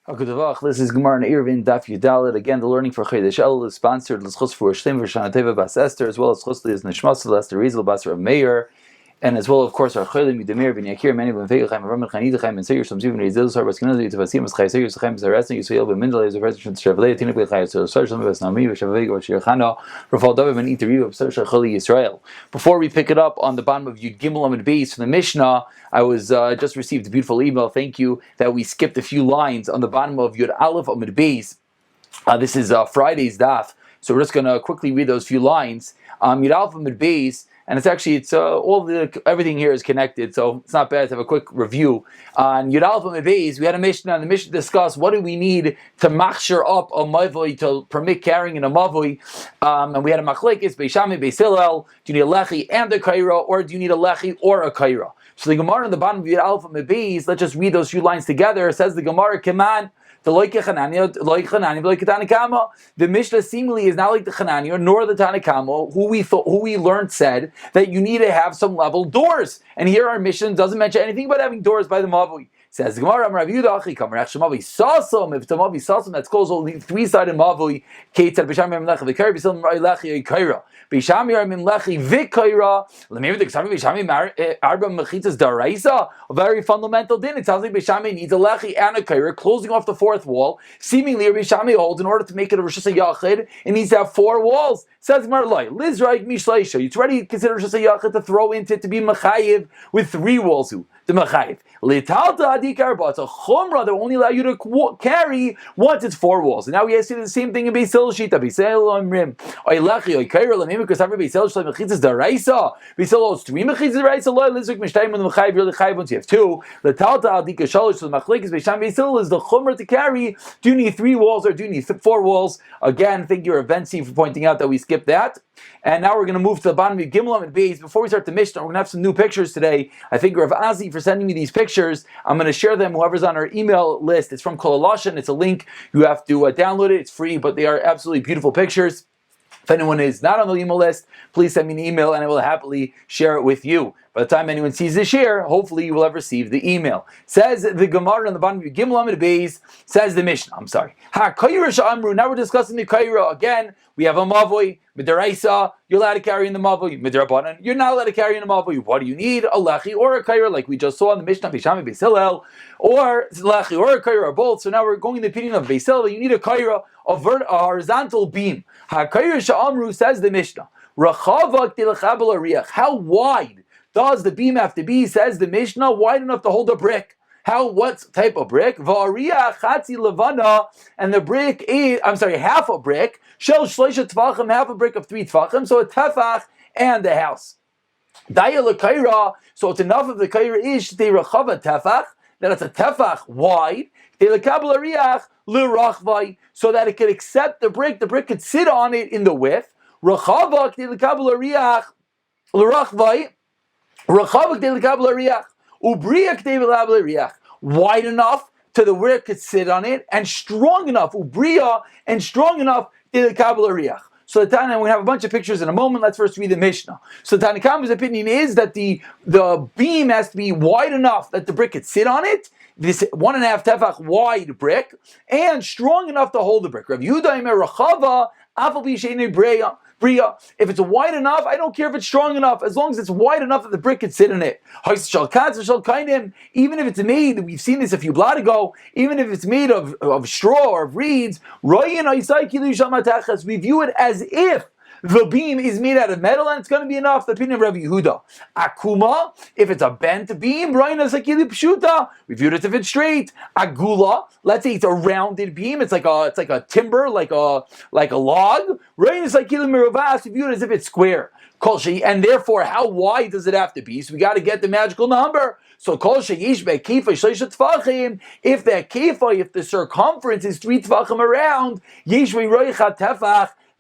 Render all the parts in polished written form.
This is Gemara and Eruvin, Daf Yomi. Again, the learning for Chodesh Elul is sponsored L'schus for Shlim V'Shana Teva Bas Esther, as well as Schus Liz Nishmas Esther Rizel Bas Rav Meir, and as well, of course, our Cholim Yudemir Ben Yakir Many Ben Feichaim Rav Chanidachem and Seir Shom Ziv and Rizel Sar Bas Kinaz Yitvasim As Chai Seir Sachem Zaresni Yisrael Ben Mindel Yisrael President Shavlei Tinik Bechai Sar Sar Shom Bas Nami V'Shavei V'Shir Chana Rafal David Ben Itari V'Sar Shacholi Yisrael. Before we pick it up on the bottom of Yud Gimel Amid Beis from the Mishnah, I was just received a beautiful email. Thank you that we skipped a few lines on the bottom of Yud Aleph Amid Beis. This is Friday's daf, so we're just going to quickly read those few lines. Yud Aleph Amid Beis, and everything here is connected, so it's not bad to have a quick review. On Yud Aleph Amid Beis, we had a Mishnah, and the Mishnah discussed what do we need to machshir up a mavoi, to permit carrying in a mavoi, and we had a machlekes Beis Shammai Beis Hillel. Do you need a lechi and a kaira, or do you need a lechi or a kaira? So the Gemara on the bottom of Yud Aleph Amid Beis, let's just read those few lines together. It says the Gemara, Keman, the Mishnah seemingly is not like the Chananya nor the Tanakama, who we learned said that you need to have some level doors. And here our Mishnah doesn't mention anything about having doors by the Mavui. Says the Gemara, Rav Yehuda Achi Kamer Ech Shemavi Sasam. If it's a Mavi Sasam, that's called only three-sided Mavui. Keitzad B'Sham Yam Lechi V'Kaira B'Sil M'Ray Lechi Yikaira B'Sham Yam Lechi V'Kaira L'Mevi D'Ksami B'Sham Arba Mechitzas Daraisa. A very fundamental din. It sounds like B'Sham needs a Lechi and a Kaira, closing off the fourth wall. Seemingly, B'Sham holds in order to make it a Rosh Hashanah Yachid, it needs to have four walls. Says Marlai, Lizraik Mishleisha. It's already considered Rosh Hashanah Yachid to throw into it to be Mechayiv with three walls. The Mechayiv. Litalta Adikar, but it's a Chumrah that will only allow you to carry once it's four walls. And now we see the same thing in Beis Hillel Shita. Beis Hillel Amrim. Oylachi, Oykaira, Lamim, because every Beis Hillel Shleim Mechitzas Daraisa. Beis Hillel is three Mechitzas Daraisa. Loi, Lizrik Mishtayim, and the Mechayiv, really Chayiv once you have two. Litalta Adikar Shalosh, so the Machlekes Beis Shammai Beis Hillel is the Chumrah to carry. Do you need three walls or do you need four walls? Again, thank you, Eruvin, for pointing out that we skipped that. And now we're going to move to the bottom of Gimel and Beis. Before we start the Mishnah, we're going to have some new pictures today. I thank Rav Azi for sending me these pictures. I'm going to share them. Whoever's on our email list, it's from Kol Lashon. It's a link. You have to download it. It's free, but they are absolutely beautiful pictures. If anyone is not on the email list, please send me an email and I will happily share it with you. By the time anyone sees this share, hopefully you will have received the email. Says the Gemara on the bottom of Gimel Amid Beis, says the Mishnah. Now we're discussing the Kaira again. We have a Mavoi, Midaraisa, you're allowed to carry in the Mavoi, Midarabanan, you're not allowed to carry in the Mavoi. What do you need? A Lechi or a Kaira, like we just saw in the Mishnah, Beis Shammai Beis Hillel, or Lechi or a Kaira, or both. So now we're going in the opinion of Beis Hillel, you need a Kaira, a horizontal beam. HaKaira Sha'amru, says the Mishnah, Rachavak Tilachabel Ariach. How wide does the beam have to be? Says the Mishnah, wide enough to hold a brick. What type of brick? Va'ariach chatzi levana, and the brick is, half a brick. Shel shleisha tefachim, half a brick of 3 tefachim, so a tefach and a house. Daya l'kaira, so it's enough of the kaira ish they rachava tefach, that it's a tefach wide. They lekabel ariach l'rachvai, so that it could accept the brick could sit on it in the width. Rachava they lekabel ariach l'rachvai, rachavak they lekabel ariach. Ubriak devilabel riach, wide enough to the where it could sit on it, and strong enough, ubria, and strong enough devilabel riach. So the Tana, we're going to have a bunch of pictures in a moment. Let's first read the Mishnah. So the Tanakama's opinion is that the beam has to be wide enough that the brick could sit on it, this 1.5 tefach wide brick, and strong enough to hold the brick. Rav Yehuda Imer Rachava, Afal B'Sheini Bria. If it's wide enough, I don't care if it's strong enough, as long as it's wide enough that the brick could sit in it. Even if it's made, we've seen this a few blot ago, even if it's made of straw or of reeds, we view it as if the beam is made out of metal and it's going to be enough. The opinion of Rabbi Yehuda. Akuma, if it's a bent beam, we view it if it's straight. Agula, let's say it's a rounded beam. It's like a timber, like a log. We view it as if it's square. And therefore, how wide does it have to be? So we got to get the magical number. So if the kefa, if the circumference is 3 tefachim around,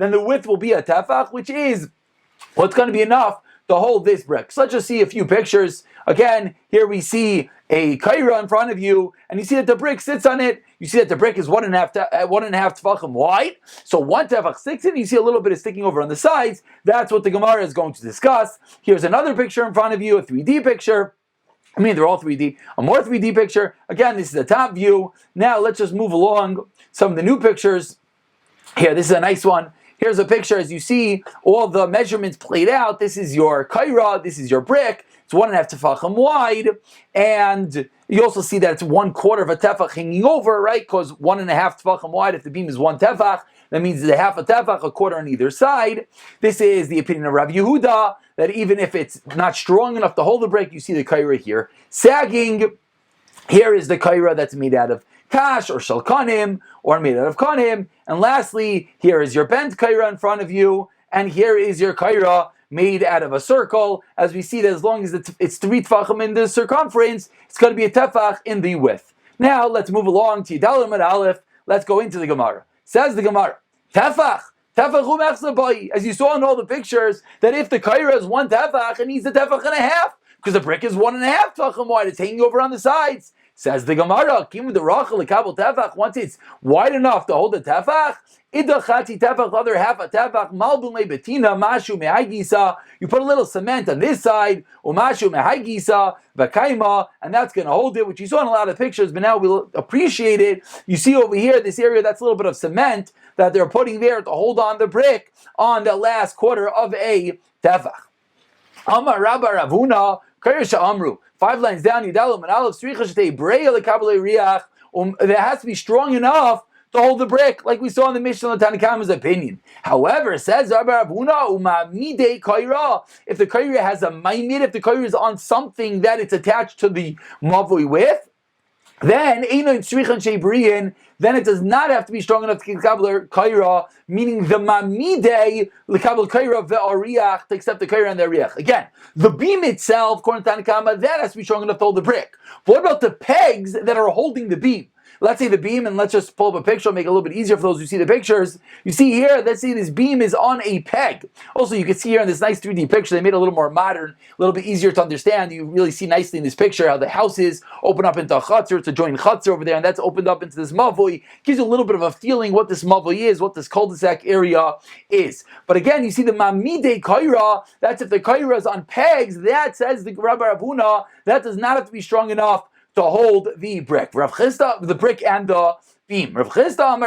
then the width will be a tefach, which is what's going to be enough to hold this brick. So let's just see a few pictures. Again, here we see a kaira in front of you, and you see that the brick sits on it. You see that the brick is 1.5 tefachim wide. So 1 tefach sticks in. You see a little bit of sticking over on the sides. That's what the Gemara is going to discuss. Here's another picture in front of you, a 3D picture. I mean, they're all 3D. A more 3D picture. Again, this is the top view. Now let's just move along some of the new pictures. Here, this is a nice one. Here's a picture. As you see, all the measurements played out. This is your kaira. This is your brick. It's 1.5 tefachim wide. And you also see that it's 1/4 of a tefach hanging over, right? Because 1.5 tefachim wide, if the beam is 1 tefach, that means it's a half a tefach, a quarter on either side. This is the opinion of Rabbi Yehuda, that even if it's not strong enough to hold the brick, you see the kaira here sagging. Here is the kaira that's made out of kash or shalkanim, or made out of kanim. And lastly, here is your bent kaira in front of you, and here is your kaira made out of a circle. As we see that as long as it's 3 tefachim in the circumference, it's going to be a tefach in the width. Now let's move along to Yidal Amud Aleph. Let's go into the Gemara. Says the Gemara, tefach. As you saw in all the pictures, that if the kaira is 1 tefach, it needs a tefach and a half, because the brick is 1.5 tefachim wide. It's hanging over on the sides. Says the Gemara, once it's wide enough to hold the tefach, the other half a tefach, you put a little cement on this side, and that's going to hold it, which you saw in a lot of pictures, but now we'll appreciate it. You see over here, this area, that's a little bit of cement that they're putting there to hold on the brick on the last quarter of a tefach. Amar Rabba Ravuna, Karisha Amru. 5 lines down, Yidalum and Aleph, that has to be strong enough to hold the brick, like we saw in the Mishnah of Tanakama's opinion. However, says Rabbi Ravuna, if the kaira has a maimid, if the kaira is on something that it's attached to the mavui with, then it does not have to be strong enough to kabel kaira, meaning the mamide lekabel kaira ve'ariach, to accept the kaira and the ariach. Again, the beam itself, according to Tanakama, that has to be strong enough to hold the brick. But what about the pegs that are holding the beam? Let's say the beam, and let's just pull up a picture, make it a little bit easier for those who see the pictures. You see here, let's say this beam is on a peg. Also, you can see here in this nice 3D picture, they made it a little more modern, a little bit easier to understand. You really see nicely in this picture how the houses open up into a chutzner. It's a joint chutzner over there, and that's opened up into this mavui. Gives you a little bit of a feeling what this mavui is, what this cul-de-sac area is. But again, you see the mamide kaira, that's if the kaira is on pegs, that says the Rabbi Ravuna, that does not have to be strong enough to hold the brick. Rav Chisda, the brick and the beam. Rav Chisda,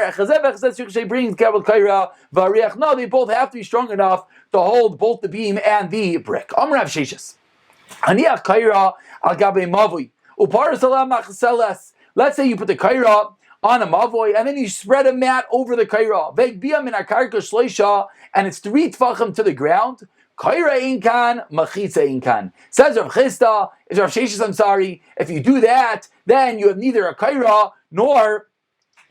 brings kaira variach. No, they both have to be strong enough to hold both the beam and the brick. Amar Rav Sheshis. Aniach kaira al gabe mavui. Uparas ala machseles. Let's say you put the kaira on a mavoi and then you spread a mat over the kaira. Ve'gbiyam in akarka shleisha, and it's 3 tefachim to the ground. Kaira inkan, machitza inkan. Says Rav Chisda, if Rav Sheshis, I'm sorry, if you do that, then you have neither a kaira nor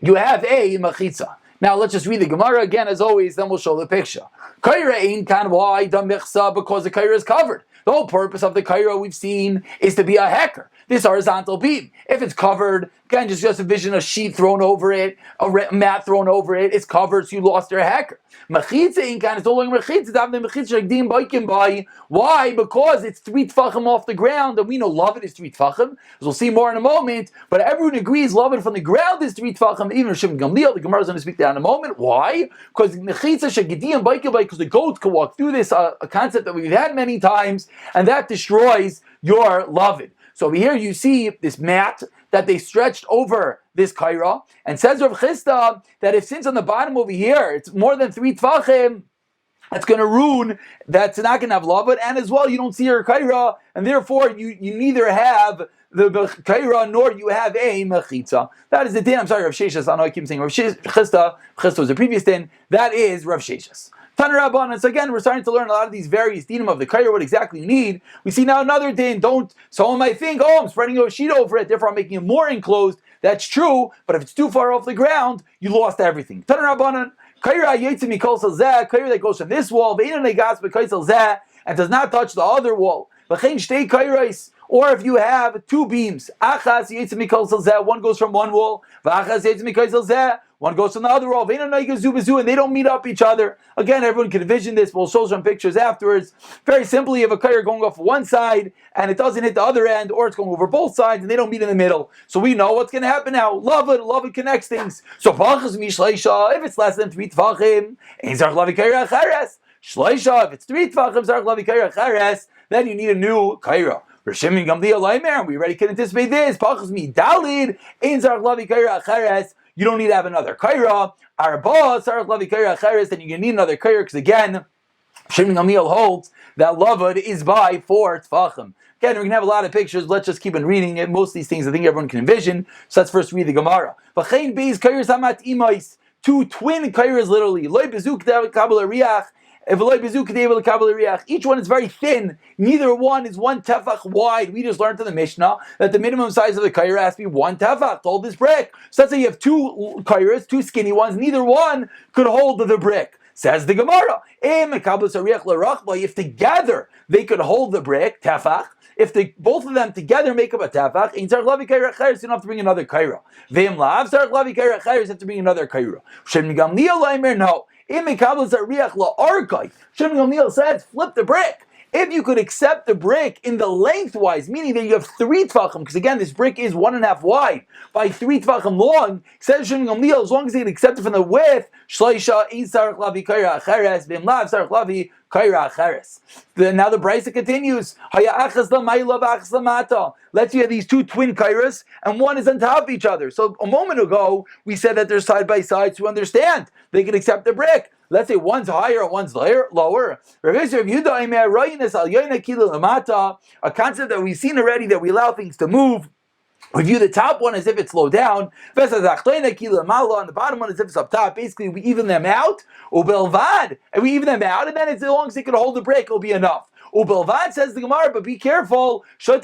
you have a machitza. Now let's just read the Gemara again as always, then we'll show the picture. Kaira inkan, why? Damichsa, because the kaira is covered. The whole purpose of the kaira we've seen is to be a hecker. This horizontal beam. If it's covered, again, just envision a sheet thrown over it, a mat thrown over it, it's covered, so you lost your hecker. Mechitza inkan, it's no longer mechitza, why? Because it's 3 tefachim off the ground, and we know Lavan is 3 tefachim, as we'll see more in a moment, but everyone agrees Lavan from the ground is 3 tefachim, even Shimon Gamliel, the Gemara is going to speak that in a moment. Why? Because because the goats can walk through this, a concept that we've had many times, and that destroys your Lavan. So over here you see this mat that they stretched over this kaira, and says Rav Chisda that if since on the bottom over here it's more than 3 tefachim, that's going to ruin, that's not going to have lavan, and as well you don't see your kaira, and therefore you neither have the kaira nor you have a mechitza. That is the din. I'm sorry, Rav Sheshis. I know I keep saying Rav Chisda. Chisda was the previous din. That is Rav Sheshis. Tanarabban. So again, we're starting to learn a lot of these various dinim of the kaira, what exactly you need. We see now another din. Someone might think, I'm spreading a sheet over it, therefore I'm making it more enclosed. That's true, but if it's too far off the ground, you lost everything. Tanarabban. Kaira yetzim mikol zeh. Kaira that goes from this wall, ve'ina negas b'kaisel zeh, and does not touch the other wall. V'chein shtei kairais. Or if you have 2 beams, achas yetzim mikol zeh, one goes from one wall, v'achas yetzim mikol zeh, one goes from the other wall, and they don't meet up each other. Again, everyone can envision this. We'll show some pictures afterwards. Very simply, if a kaira going off one side and it doesn't hit the other end, or it's going over both sides and they don't meet in the middle. So we know what's going to happen now. Love it connects things. So if it's less than 3 tefachim, Shleisha, if it's 3 tefachim, then you need a new kaira. Rishim Gamliel Leimer, we already can anticipate this. Pachas mi dalid ein zarach lavi kaira acheres. You don't need to have another kaira. Arba zarach lavi kaira acheres. Then you're gonna need another kaira because again, Rishim Gamliel holds that lavud is by 4 tfachim. Again, we're going to have a lot of pictures. Let's just keep on reading it. Most of these things I think everyone can envision. So let's first read the Gemara. V'chein beis kairos hamat imais. 2 twin kairos literally. Loi bezuk kabel riach. Each one is very thin. Neither one is 1 tefach wide. We just learned in the Mishnah that the minimum size of the kaira has to be 1 tefach to hold this brick. So let's say you have 2 kairas, 2 skinny ones. Neither one could hold the brick. Says the Gemara. If together they could hold the brick, tefach, if both of them together make up a tefach, you don't have to bring another kaira. You have to bring another kaira. No. Shem Gamliel says, flip the brick. If you could accept the brick in the lengthwise, meaning that you have 3 tvachim, because again, this brick is 1.5 wide by 3 tvachim long, says Shem Gamliel, as long as they can accept it from the width, shloisha ein sarach lavi kaira acheres, v'im lav sarach lavi kaira acheres. Now the brisa continues. Haya achas lamayla v'achas lamata. Let's say you have these 2 twin kairas, and one is on top of each other. So a moment ago, we said that they're side by side to understand. They can accept the brick. Let's say one's higher, one's lower. A concept that we've seen already, that we allow things to move. We view the top one as if it's low down, and the bottom one as if it's up top. Basically, we even them out, and we even them out, and then as long as they can hold the brick, it'll be enough. Ubelvad says the Gemara, but be careful. The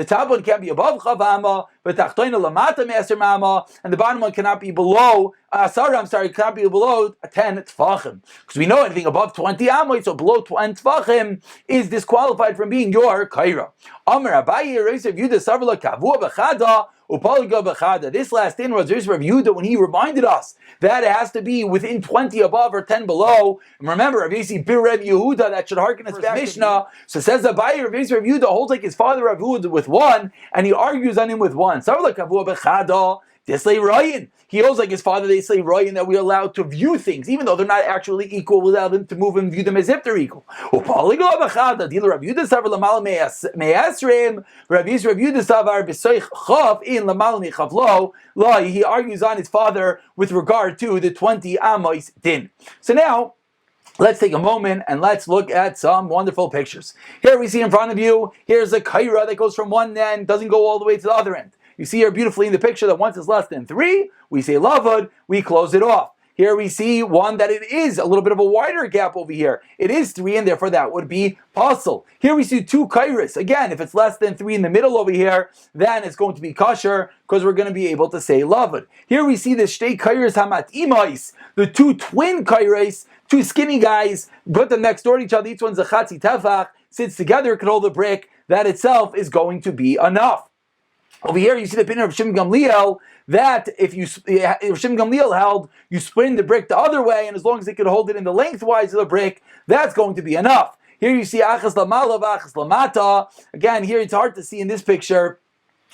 top one can't be above chavama, but and the bottom one cannot be below. Cannot be below 10 tfachim. Because we know anything above 20 amoy, so below 20 tfachim is disqualified from being your kaira. Amar Abaye Reis Rav Yehuda Savla Kavua Bechada Upaliga Bechada. This last thing was Rav Yehuda when he reminded us that it has to be within 20 above or 10 below. And remember, Rav Yisi Bir Rav Yehuda, that should harken us back to Mishnah. So says Abaye Rav Yisi Rav Yehuda holds like his father Rav Yehuda with 1, and he argues on him with 1. Savla Kavua Bechada. Dislay Ryan. He holds like his father, they say Ryan, that we're allowed to view things, even though they're not actually equal, we allow them to move and view them as if they're equal. He argues on his father with regard to the 20 Amos din. So now, let's take a moment and let's look at some wonderful pictures. Here we see in front of you, here's a kaira that goes from one end, doesn't go all the way to the other end. You see here beautifully in the picture that once it's less than 3, we say lavud, we close it off. Here we see one that it is a little bit of a wider gap over here. It is 3, and therefore that would be possible. Here we see 2 kairos. Again, if it's less than 3 in the middle over here, then it's going to be kosher because we're going to be able to say lavud. Here we see the shtei kairos hamat imais, the 2 twin kairos, 2 skinny guys, put them next door to each other. Each one's a chatzi tefach, sits together, can hold the brick. That itself is going to be enough. Over here, you see the opinion of Shem Gamliel that if Shem Gamliel held, you spin the brick the other way, and as long as they could hold it in the lengthwise of the brick, that's going to be enough. Here you see achas lamala v'achas lamata. Again, here it's hard to see in this picture,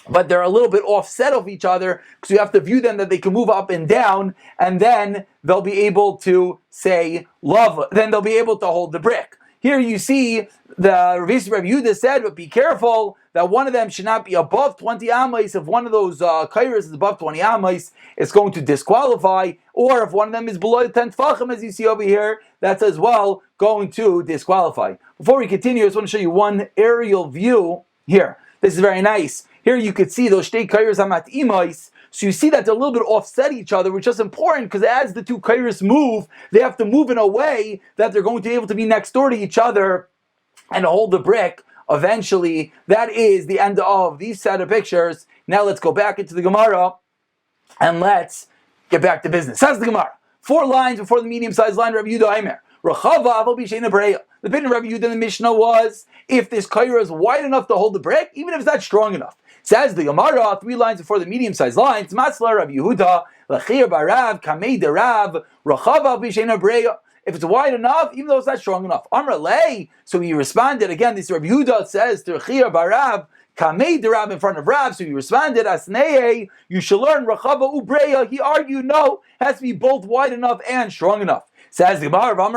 but they're a little bit offset of each other because you have to view them that they can move up and down, and then they'll be able to say love. Then they'll be able to hold the brick. Here you see the Rav Yehuda said, but be careful that one of them should not be above 20 amos. If one of those kairos is above 20 amos, it's going to disqualify. Or if one of them is below 10 tfachim, as you see over here, that's as well going to disqualify. Before we continue, I just want to show you one aerial view here. This is very nice. Here you could see those shtei kairos hamat imais. So you see that they're a little bit offset each other, which is important because as the 2 kairos move, they have to move in a way that they're going to be able to be next door to each other and hold the brick. Eventually, that is the end of these set of pictures. Now let's go back into the Gemara and let's get back to business. Says the Gemara, 4 lines before the medium-sized line, Rabbi Yehuda Aimer. The opinion of Rabbi Yehuda in the Mishnah was, if this kaira is wide enough to hold the brick, even if it's not strong enough. Says the Gemara, 3 lines before the medium-sized lines, Matzla Rabbi Yehuda, Lachir Barav, Kamei Derav, Rachava B'Sheina Breya. If it's wide enough, even though it's not strong enough. Amr Lei, so he responded, again, this Rabbi Yehuda says to Lachir Barav, Kamei Derav in front of Rav, so he responded, Asnei, you should learn Rachava Ubreya. He argued, no, it has to be both wide enough and strong enough. Says the Gemara, what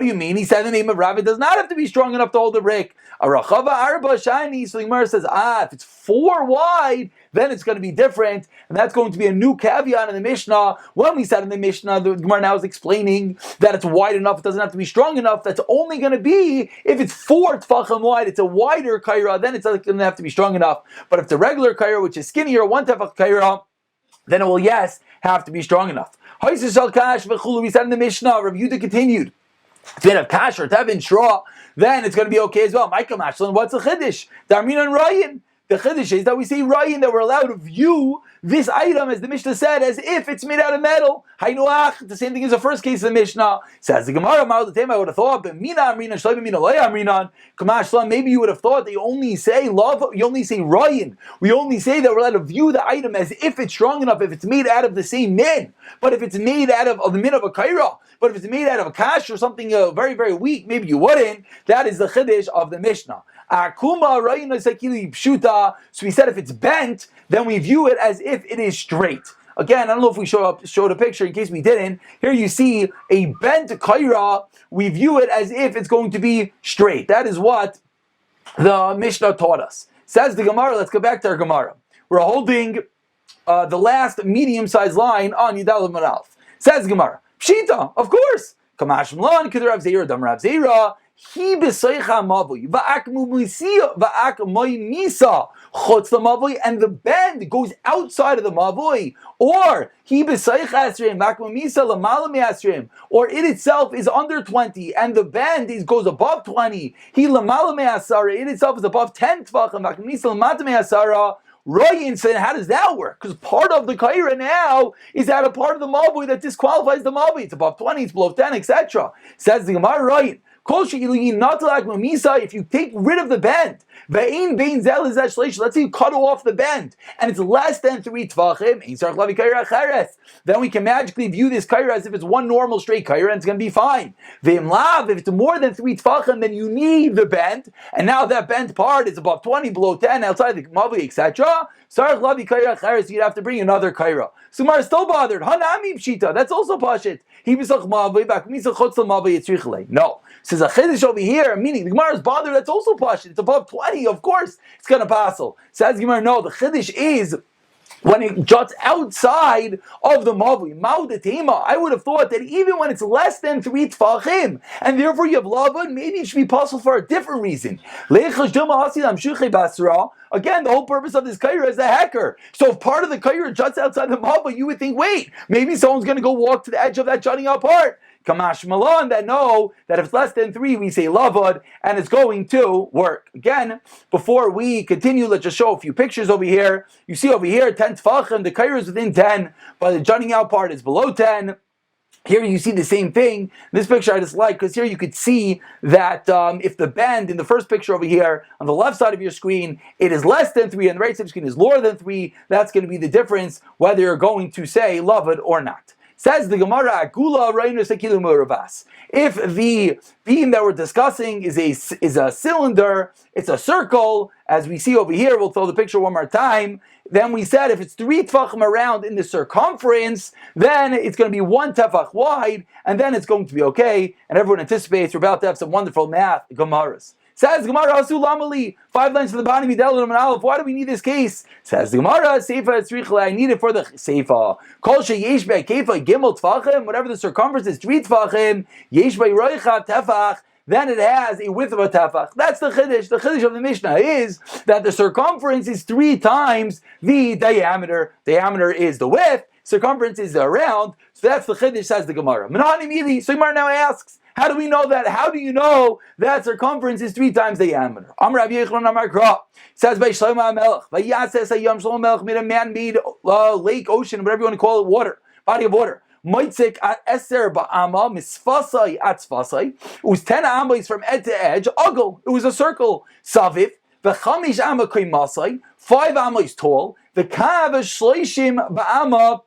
do you mean? He said the name of Rav does not have to be strong enough to hold the brick. A Rachava Arba Shani. So the Gemara says, if it's 4 wide, then it's going to be different. And that's going to be a new caveat in the Mishnah. When we said in the Mishnah, the Gemara now is explaining that it's wide enough, it doesn't have to be strong enough. That's only going to be if it's 4 tefachim wide, it's a wider kaira, then it's going to have to be strong enough. But if it's a regular kaira, which is skinnier, 1 tefach kaira, then it will, yes, have to be strong enough. We said in the Mishnah, Rav Yehuda continued, if you have kash or tevin shra, then it's going to be okay as well. Michael Mashlin, what's the chiddush? Darmin and Ryan. The chiddush is that we say Ryan, that we're allowed to view this item, as the Mishnah said, as if it's made out of metal. Haynuach, the same thing as the first case of the Mishnah. Says the Gemara, I would have thought, maybe you would have thought that you only say love, you only say Ryan. We only say that we're allowed to view the item as if it's strong enough, if it's made out of the same min. But if it's made out of the min of a kaira, but if it's made out of a kash or something very, very weak, maybe you wouldn't. That is the chiddush of the Mishnah. Akuma Ryan Sakili Pshuta. So we said if it's bent, then we view it as if it is straight. Again, I don't know if we showed a picture in case we didn't. Here you see a bent kaira. We view it as if it's going to be straight. That is what the Mishnah taught us. Says the Gemara. Let's go back to our Gemara. We're holding the last medium-sized line on Yudal Manalf. Says the Gemara. Pshita, of course. Kamash Mlan, Kedar Rav Zera, Dam Rav Zera. He besaycha mavui va'ak mumisia va'ak misa chutz the mavui, and the bend goes outside of the mavui, or he besaycha asrim va'ak mumisa lamala me'asrim, or it itself is under 20 and the bend goes above 20. He lamala me'asara, it itself is above 10 tvachim va'ak mumisa lamata me'asara. Ryan said, how does that work? Because part of the kaira now is at a part of the mavui that disqualifies the mavui. It's above 20, it's below 10, etc. Says the Gemara, Ryan. If you take rid of the bend, let's say you cut off the bend, and it's less than 3 tvachim, then we can magically view this kaira as if it's one normal straight kaira, and it's going to be fine. If it's more than 3 tvachim, then you need the bend, and now that bent part is above 20, below 10, outside the mavi, etc. So you'd have to bring another kaira. Sumar is still bothered. Hanami pshita. That's also pashit. No. Says a chiddush over here, meaning the Gemara is bothered. That's also pashit. It's above 20. Of course, it's going to passel. Says Gemara, no. The chiddush is when it juts outside of the mavui. Ma'udetema. I would have thought that even when it's less than 3 tfachim, and therefore you have lava, maybe it should be possible for a different reason. Again, the whole purpose of this kaira is a hacker. So if part of the kaira juts outside the mavui, you would think, wait, maybe someone's going to go walk to the edge of that jutting out part. Kamash Malon, that know that if it's less than 3, we say lavud, and it's going to work. Again, before we continue, let's just show a few pictures over here. You see over here, 10 tfachim, the kaira is within 10, but the jutting out part is below 10. Here you see the same thing. This picture I just like, because here you could see that if the bend in the first picture over here, on the left side of your screen, it is less than 3, and the right side of the screen is lower than 3, that's going to be the difference, whether you're going to say lavud or not. Says the Gemara, Agula Reinu Sekilu Muravas. If the beam that we're discussing is a cylinder, it's a circle, as we see over here, we'll throw the picture one more time, then we said if it's 3 tefachim around in the circumference, then it's going to be 1 tefach wide, and then it's going to be okay, and everyone anticipates we're about to have some wonderful math Gemaras. Says Gemara, Asu Lamali, 5 lines from the bottom, Midel and Aleph. Why do we need this case? Says the Gemara, Seifa Tzrichla, I need it for the Seifa. Kol Sheyesh Bei Kefa Gimel Tfachim, whatever the circumference is 3 Tfachim, Yesh Bei Roicha Tefach, then it has a width of a tefach. That's the chiddush. The chiddush of the Mishnah is that the circumference is 3 times the diameter. Diameter is the width, circumference is the around. So that's the chiddush, says the Gemara. Menahani Mili, so Gemara now asks, how do we know that? How do you know that circumference is 3 times the diameter? Amar Rav Yechon Amar Kra says by Shlomo HaMelech, Vayases Hayom Shlomo HaMelech made a man-made lake, ocean, whatever you want to call it, water, body of water. Moitzik at Eser Ba'ama Misfasai at Sfasai. It was 10 amas from edge to edge. Ugel. It was a circle. Saviv. V'chamish ama kaimasai. 5 amas tall. The kav shleishim ba'ama.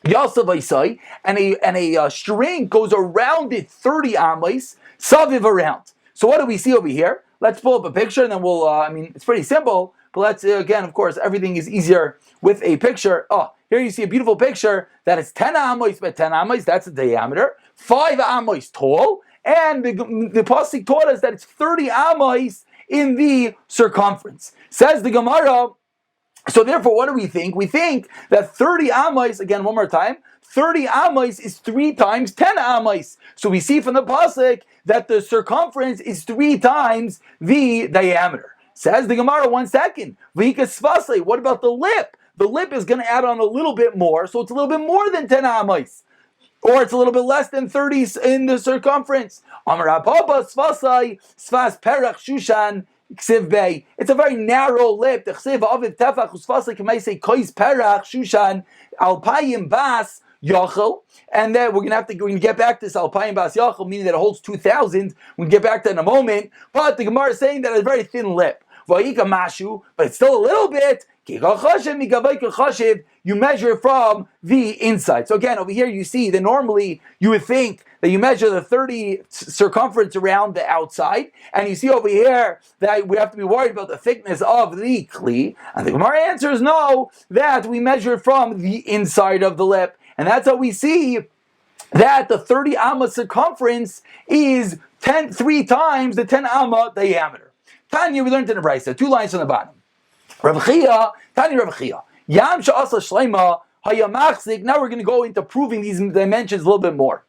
Yasavaisai, and a string goes around it 30 amas, saviv around. So what do we see over here? Let's pull up a picture and then we'll, it's pretty simple, but let's, again, of course, everything is easier with a picture. Here you see a beautiful picture that is 10 amos by 10 amos, that's the diameter, 5 amos tall, and the pasuk taught us that it's 30 amos in the circumference. Says the Gemara, so therefore what do we think? We think that 30 amos, again one more time, 30 amos is 3 times 10 amos. So we see from the pasuk that the circumference is 3 times the diameter. Says the Gemara, 1 second. What about the lip? The lip is going to add on a little bit more, so it's a little bit more than 10 amos. Or it's a little bit less than 30 in the circumference. It's a very narrow lip. And then we're going to get back to this Alpayim Bas Yachol, meaning that it holds 2,000. We'll get back to that in a moment. But the Gemara is saying that it's a very thin lip. But it's still a little bit. You measure from the inside. So again, over here you see that normally you would think that you measure the 30 circumference around the outside, and you see over here that we have to be worried about the thickness of the kli. And the Gemara answers no, that we measure from the inside of the lip. And that's how we see that the 30 amma circumference is 3 times the 10 amma diameter. Tanya, we learned in the Brisa, 2 lines on the bottom. Rav Chia, Tanya Rav Chia, Yam she'asa shleima hayamachzik. Now we're going to go into proving these dimensions a little bit more.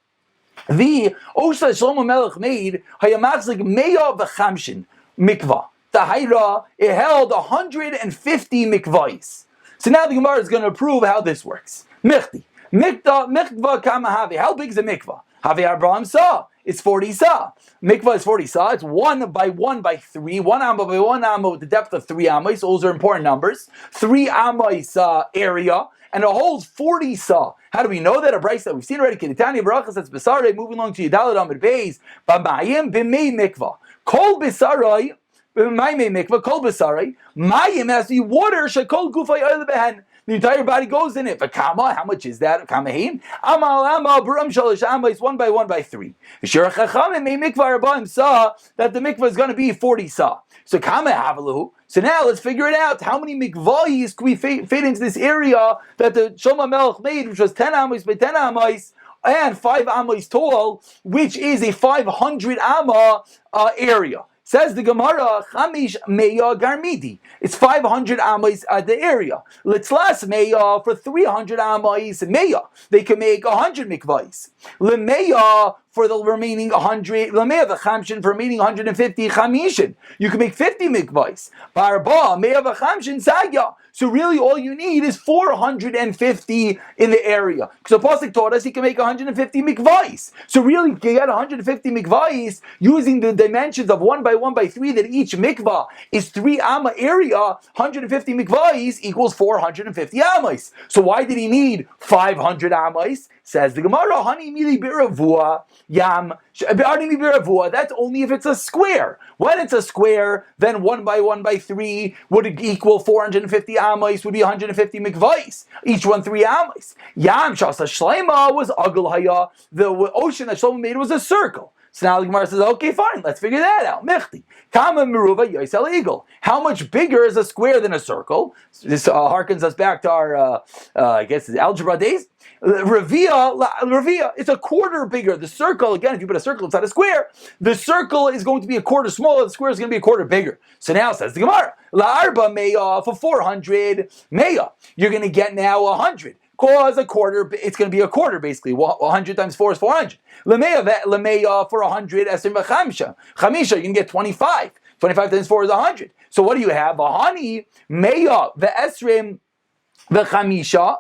The Osha Shlomo Melech made hayamachzik meya v'chamshin mikvah. Tahira, it held 150 mikvahs. So now the Gemara is going to prove how this works. Mikvah kama havi. How big is a mikvah? Havi Abraham saw. It's 40 sa. Mikvah is 40 sa. It's 1 by 1 by 3. 1 amma by 1 amma with the depth of 3 amos. Those are important numbers. 3 amos area. And it holds 40 sa. How do we know that? A brayso that we've seen already. Keditani Barachas, that's Besarei. Moving along to Yidalad Amid Beis. Bamayim b'mei mikvah. Kol Besarei. B'mei mikvah. Kol Besarei. Mayim has the water. Shekol gufay oil behen. The entire body goes in it. Vakama, how much is that? Kamahin. Amal ama buram shalish ama is 1 by 1 by 3. Shira chachamim may mikvah rabbaim saw that the mikvah is going to be 40 saw. So kama havalu. So now let's figure it out. How many mikvahs can we fit into this area that the Shlomo Melech made, which was 10 amos by 10 amos and 5 amos tall, which is a 500 amma area. Says the Gemara, Chamish Meya Garmidi. It's 500 amos at the area. Litzlas Meya for 300 amos Meya. They can make 100 mikvahs. Lemeya for the remaining 100. Lemeya v'chamshin for remaining 150 chamishin. You can make 50 mikvahs. Barba Meya v'chamshin Sagya. So really all you need is 450 in the area. Because the Pasuk taught us he can make 150 mikvahs. So really you can get 150 mikvahs using the dimensions of 1 by 1 by 3 that each mikvah is 3 amma area. 150 mikvahs equals 450 amos. So why did he need 500 amos? Says the Gemara, Hani mili biravua yam. That's only if it's a square. When it's a square, then 1 by 1 by 3 would equal 450 amos, would be 150 mikvahs. Each one 3 amos. Yam shasa shleima was agul haya. The ocean that Shlomo made was a circle. So now the Gemara says, okay, fine, let's figure that out. Mechti. Kama meruva yoisel eagle. How much bigger is a square than a circle? This harkens us back to our, I guess, algebra days. Revia, it's a quarter bigger. The circle, again, if you put a circle inside a square, the circle is going to be a quarter smaller, the square is going to be a quarter bigger. So now says the Gemara, La'arba meya for 400 meya. You're going to get now 100. Cause a quarter, it's going to be a quarter basically. 100 times 4 is 400. Lemeya for 100, esrim v'chamsha. Chamisha, you can get 25. 25 times 4 is 100. So what do you have? Ahani, meya, ve'esrim, v'chamisha,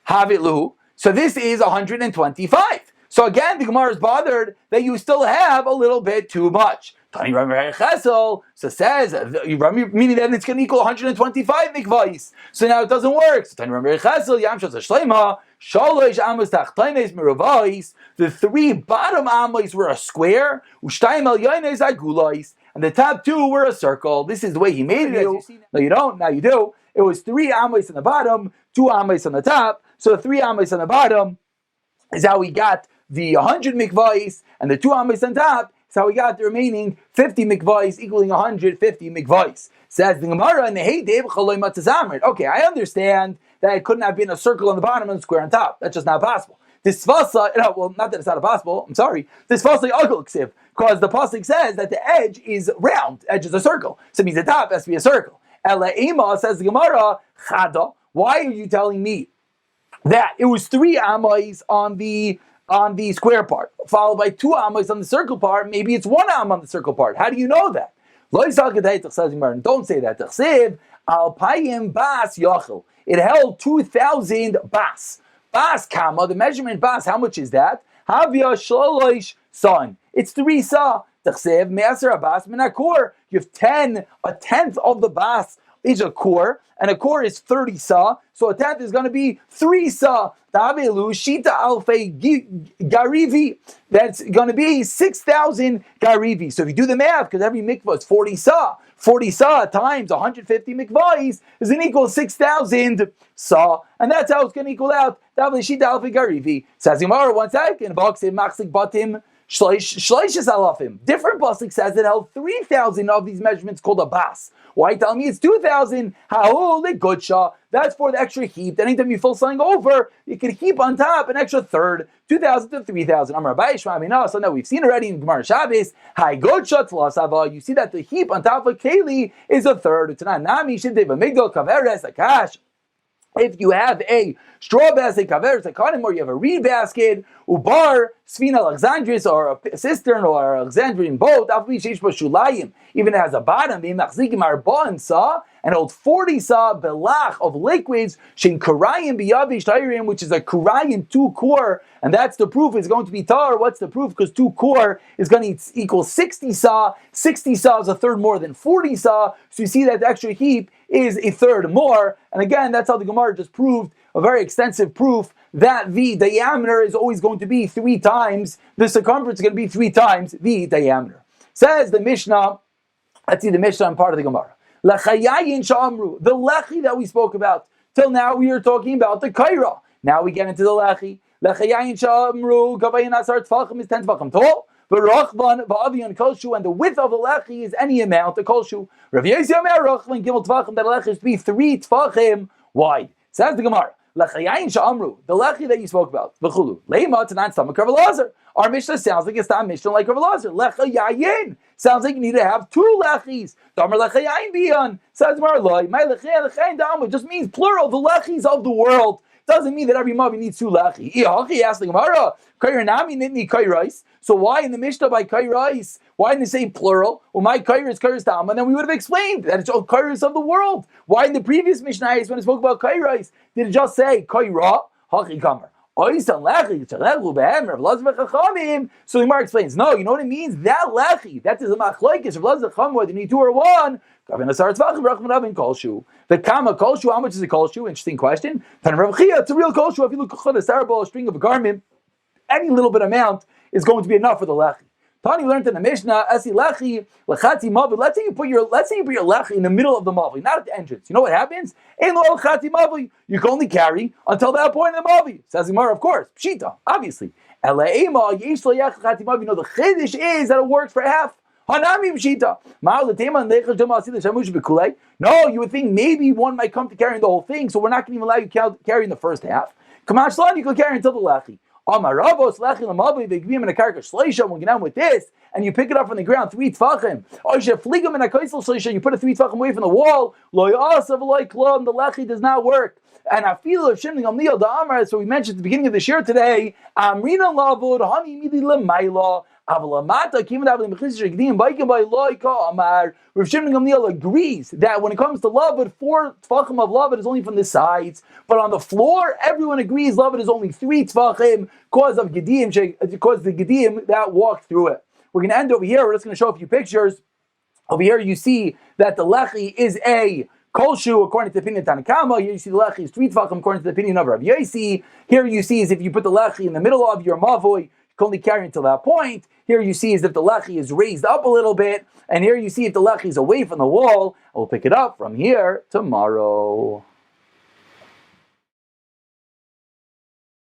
havitlu. So this is 125. So again, the Gemara is bothered that you still have a little bit too much. Tani Rami Chesel, so says, meaning that it's going to equal 125 mikvahs. So now it doesn't work. So Tani Rami Chesel, Yam Shas Shleima, Shalosh Amos Tachtaines Meruvais, the 3 bottom amos were a square, Ushtaim El Yoines Agulais, and the top 2 were a circle. This is the way he made it. No, you don't, now you do. It was 3 amos on the bottom, 2 amos on the top. So the 3 amos on the bottom is how we got the 100 mikvahs, and the 2 amos on top So we got the remaining 50 mikvahs equaling 150 mikvahs. Says the Gemara, and okay, I understand that it couldn't have been a circle on the bottom and a square on top. That's just not possible. This fasa, well, not that it's not possible. I'm sorry. This fasa ugly ksiv, because the pasuk says that the edge is round. Edge is a circle, so it means the top has to be a circle. Ela ema, says the Gemara, chada. Why are you telling me that it was 3 amas on the square part, followed by 2 amas on the circle part? Maybe it's 1 am on the circle part. How do you know that? Don't say that. Alpayim bas yachel. It held 2,000 bas. Bas kama, the measurement bas, how much is that? Havia sholosh son. It's 3 sa. Tachsev me'aser bas min akor. You have 10, a tenth of the bas is a core, and a core is 30 sa, so a tenth is going to be 3 sa. Ta'avelu shita alfei garivi. That's going to be 6,000 garivi. So if you do the math, because every mikvah is 40 sa, 40 sa times 150 mikvahs is an equal 6,000 sa, and that's how it's going to equal out. Ta'avelu shita alfei garivi. Says Gemara, 1 second. B'aksiv machzik batim. Shloishes alafim. Different pasuk says it held 3,000 of these measurements called a bas. Why tell me it's 2,000? That's for the extra heap. Anytime you fill something over, you can heap on top an extra third, 2,000 to 3,000. So now we've seen already in Gemara Shabbos. You see that the heap on top of keli is a third. If you have a straw basket, kaveres, a cotton, or you have a reed basket, ubar, sfina Alexandris, or a cistern, or an Alexandrian boat, even it has a bottom, and holds 40 sa belach of liquids, shin karayim biyavish tayrim, which is a karayim 2 core, and that's the proof it's going to be tar. What's the proof? Because 2 core is going to equal 60 sa. 60 sa is a third more than 40 sa. So you see that the extra heap is a third more. And again, that's how the Gemara just proved, a very extensive proof, that the diameter is always going to be 3 times, the circumference is going to be 3 times the diameter. Says the Mishnah, let's see the Mishnah and part of the Gemara. Lechayayin sha'amru, the lechi that we spoke about. Till now we are talking about the kaira. Now we get into the lechi. Lechayayin sha'amru, gavayin asar tfachim is 10 tfachim tall. V'rachvan v'avion kolshu, and the width of the lechi is any amount, the kolshu. Rav Yossi Omer rachvan gimel tfachim, that lechi is to be 3 tfachim wide. Says the Gemara. Lechayayin sha'amru, the lechi that you spoke about. V'chulu. Leima tanan stomach Rav Elazar. Our Mishnah sounds like a stam Mishnah like Rav Elazar. Lechayayin sounds like you need to have 2 lechis. Damar lechayayin biyan. Says Gemara, my lechayayin damu just means plural, the lechis of the world. Doesn't mean that every mavi needs 2 lechi. He asked the Gemara, Kairanami nitni kairais. So why in the Mishnah by kairais? Why didn't it say plural? Well, my kair is kairis dam, and then we would have explained that it's all kairis of the world. Why in the previous Mishnah when it spoke about kairais did it just say kaira hachi kamer? So the Gemara explains, no, you know what it means? That lechi, that is a machlokes. If Lazar Chamor, they need 2 or 1. The kama kolshu, how much is a kolshu? Interesting question. It's a real kolshu. If you look at a sarabal, a string of a garment, any little bit amount is going to be enough for the lechi. Tani learned in the Mishnah, Esi lechi, lechati mavi. Let's say you put your lechi in the middle of the mavi, not at the entrance. You know what happens? Ein lo lechati mavi. You can only carry until that point in the mavi. Says Gemara, of course, pshita, obviously. Ela ema yesh lo yach lechati mavi. You know the chiddush is that it works for half. Hanami pshita. No, you would think maybe one might come to carrying the whole thing, so we're not going to even allow you to carry in the first half. Kamash lan, you can carry until the lechi. Amaravos lechi lamavi v'gvim in a karka shleisha. When you get on with this, and you pick it up from the ground 3 tfachim, or you fligam in a kaisel shleisha, you put it 3 tfachim away from the wall. Lo yasav loy klom. The lechi does not work. And I feel of shimning amniyal da amar. So we mentioned at the beginning of the shir today. Amrina lavud hani midi lemayla. Rav Shimon Gamliel agrees that when it comes to lavud, 4 tfachim of lavud is only from the sides, but on the floor, everyone agrees lavud is only 3 tfachim because of gedim, because the gedim that walked through it. We're going to end over here. We're just going to show a few pictures. Over here, you see that the lechi is a kolshu according to the opinion of Tanakama. Here you see the lechi is 3 tfachim according to the opinion of Rav Yossi. Here you see is if you put the lechi in the middle of your mavoy, you can only carry until that point. Here you see is if the lechi is raised up a little bit, and here you see if the lechi is away from the wall. We'll pick it up from here tomorrow.